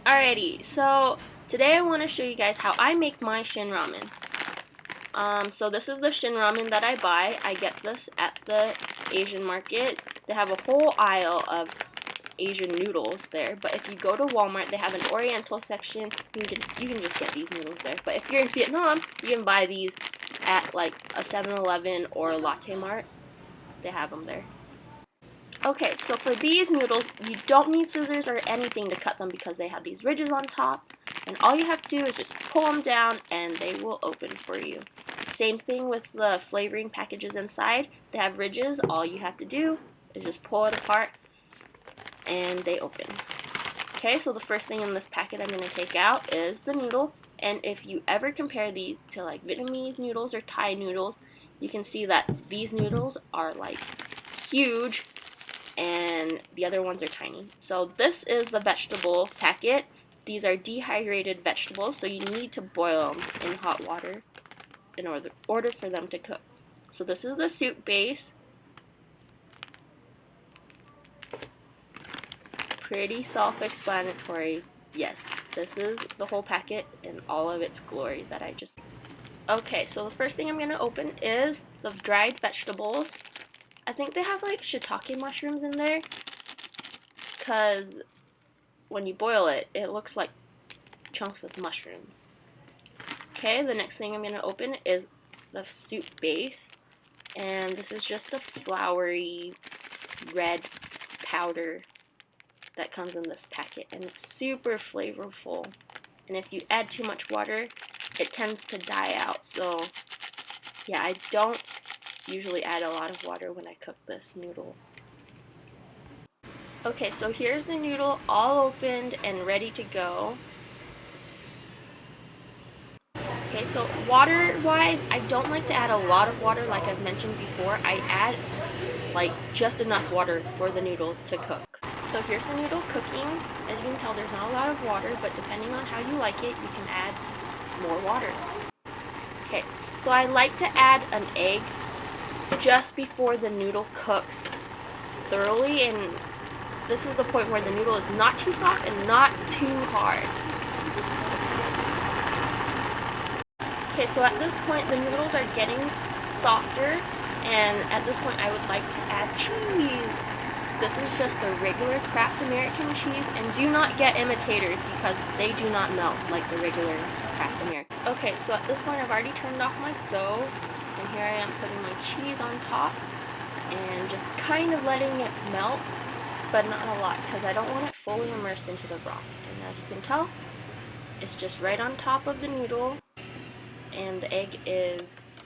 Alrighty, so today I want to show you guys how I make my Shin Ramen. So this is the Shin Ramen that I buy. I get this at the Asian market. They have a whole aisle of Asian noodles there, but if you go to Walmart, they have an Oriental section. You can just get these noodles there. But if you're in Vietnam, you can buy these at like a 7-Eleven or a Latte Mart. They have them there. Okay, so for these noodles, you don't need scissors or anything to cut them because they have these ridges on top. And all you have to do is just pull them down and they will open for you. Same thing with the flavoring packages inside. They have ridges. All you have to do is just pull it apart and they open. Okay, so the first thing in this packet I'm going to take out is the noodle. And if you ever compare these to like Vietnamese noodles or Thai noodles, you can see that these noodles are like huge and the other ones are tiny. So this is the vegetable packet. These are dehydrated vegetables, so you need to boil them in hot water in order for them to cook. So this is the soup base. Pretty self-explanatory. Yes, this is the whole packet in all of its glory that I just... Okay, so the first thing I'm going to open is the dried vegetables. I think they have like shiitake mushrooms in there, because when you boil it, it looks like chunks of mushrooms. Okay, the next thing I'm going to open is the soup base, and this is just a floury red powder that comes in this packet, and it's super flavorful, and if you add too much water, it tends to die out. So yeah, I don't usually add a lot of water when I cook this noodle. Okay, so here's the noodle all opened and ready to go. Okay, so water-wise, I don't like to add a lot of water like I've mentioned before. I add like just enough water for the noodle to cook. So here's the noodle cooking. As you can tell, there's not a lot of water, but depending on how you like it, you can add more water. Okay, so I like to add an egg just before the noodle cooks thoroughly, and this is the point where the noodle is not too soft and not too hard. Okay, so at this point the noodles are getting softer, and at this point I would like to add cheese. This is just the regular Kraft American cheese, and do not get imitators because they do not melt like the regular Kraft American. Okay, so at this point I've already turned off my stove, and here I am putting my cheese on top and just kind of letting it melt, but not a lot because I don't want it fully immersed into the broth. And as you can tell, it's just right on top of the noodle, and the egg is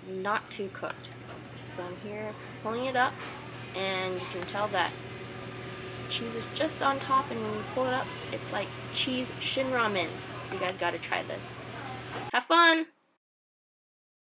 not too cooked. So I'm here pulling it up, and you can tell that cheese is just on top, and when you pull it up, it's like cheese Shin Ramen. You guys gotta try this. Have fun!